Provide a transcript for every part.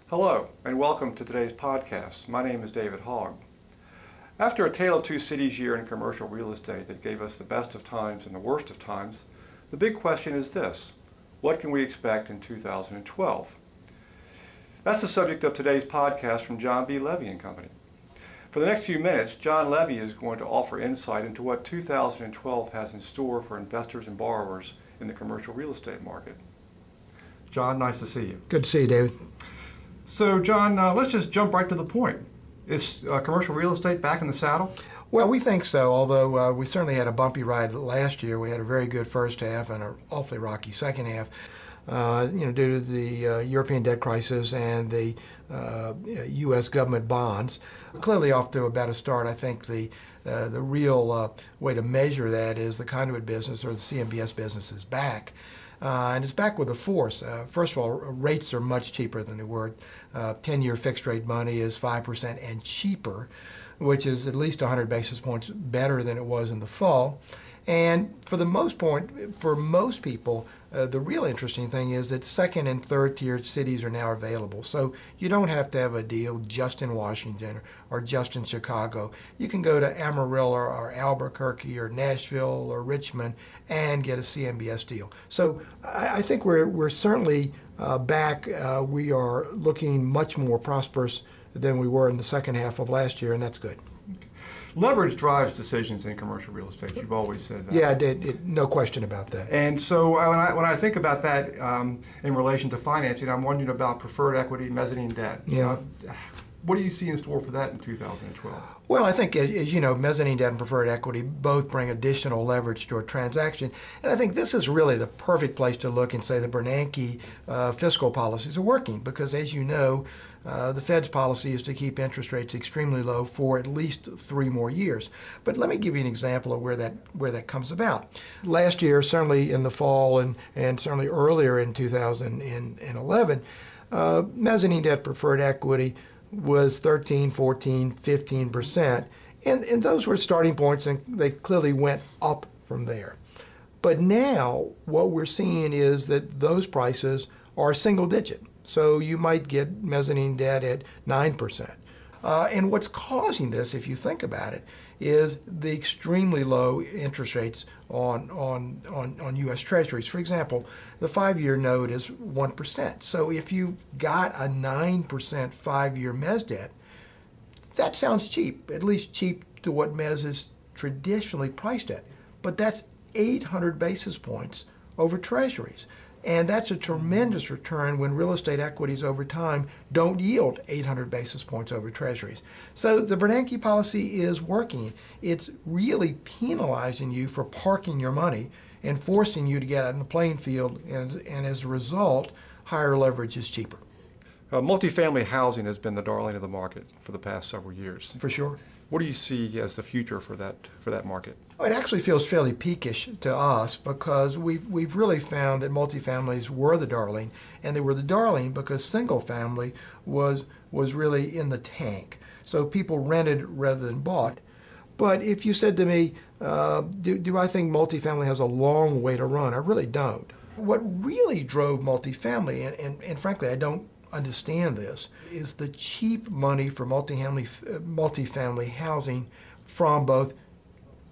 Hello, and welcome to today's podcast. My name is David Hogg. After a tale of two cities year in commercial real estate that gave us the best of times and the worst of times, the big question is this: what can we expect in 2012? That's the subject of today's podcast from John B. Levy and Company. For the next few minutes, John Levy is going to offer insight into what 2012 has in store for investors and borrowers in the commercial real estate market. John, nice to see you. Good to see you, David. So, John, let's just jump right to the point. Is commercial real estate back in the saddle? Well, we think so, although we certainly had a bumpy ride last year. We had a very good first half and an awfully rocky second half, due to the European debt crisis and the U.S. government bonds. Clearly off to a better start. I think the real way to measure that is the conduit business, or the CMBS business, is back. And it's back with a force. First of all, rates are much cheaper than they were. 10-year fixed rate money is 5% and cheaper, which is at least 100 basis points better than it was in the fall. And for the most part, for most people, the real interesting thing is that second and third tier cities are now available. So you don't have to have a deal just in Washington or just in Chicago. You can go to Amarillo or Albuquerque or Nashville or Richmond and get a CMBS deal. So I think we're certainly back. We are looking much more prosperous than we were in the second half of last year, and that's good. Leverage drives decisions in commercial real estate. You've always said that. Yeah, no question about that. And so when I think about that in relation to financing, I'm wondering about preferred equity, mezzanine debt. Yeah. What do you see in store for that in 2012? Well, I think, as you know, mezzanine debt and preferred equity both bring additional leverage to a transaction. And I think this is really the perfect place to look and say the Bernanke fiscal policies are working, because, as you know, the Fed's policy is to keep interest rates extremely low for at least 3 more years. But let me give you an example of where that comes about. Last year, certainly in the fall and certainly earlier in 2011, mezzanine debt preferred equity was 13, 14, 15%. And those were starting points, and they clearly went up from there. But now what we're seeing is that those prices are single digit. So you might get mezzanine debt at 9%. And what's causing this, if you think about it, is the extremely low interest rates on U.S. Treasuries. For example, the 5-year note is 1%. So if you got a 9% 5-year mezz debt, that sounds cheap, at least cheap to what mezz is traditionally priced at. But that's 800 basis points over Treasuries. And that's a tremendous return when real estate equities over time don't yield 800 basis points over Treasuries. So the Bernanke policy is working. It's really penalizing you for parking your money and forcing you to get out in the playing field, and as a result, higher leverage is cheaper. Multifamily housing has been the darling of the market for the past several years. For sure. What do you see as the future for that market? It actually feels fairly peakish to us, because we've really found that multifamilies were the darling, and they were the darling because single family was really in the tank. So people rented rather than bought. But if you said to me, do I think multifamily has a long way to run? I really don't. What really drove multifamily, and frankly I don't understand this, is the cheap money for multifamily housing from both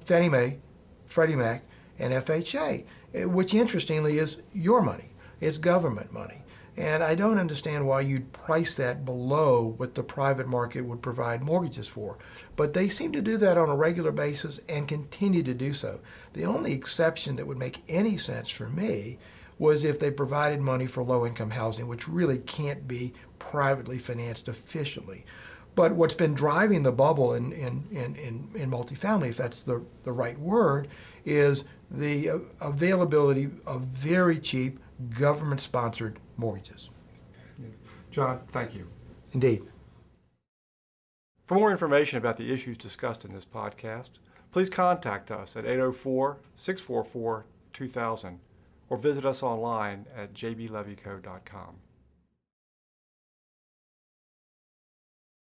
Fannie Mae, Freddie Mac, and FHA, which interestingly is your money. It's government money. And I don't understand why you'd price that below what the private market would provide mortgages for. But they seem to do that on a regular basis and continue to do so. The only exception that would make any sense for me was if they provided money for low-income housing, which really can't be privately financed efficiently. But what's been driving the bubble in multifamily, if that's the right word, is the availability of very cheap government-sponsored mortgages. John, thank you. Indeed. For more information about the issues discussed in this podcast, please contact us at 804-644-2000 or visit us online at jblevyco.com.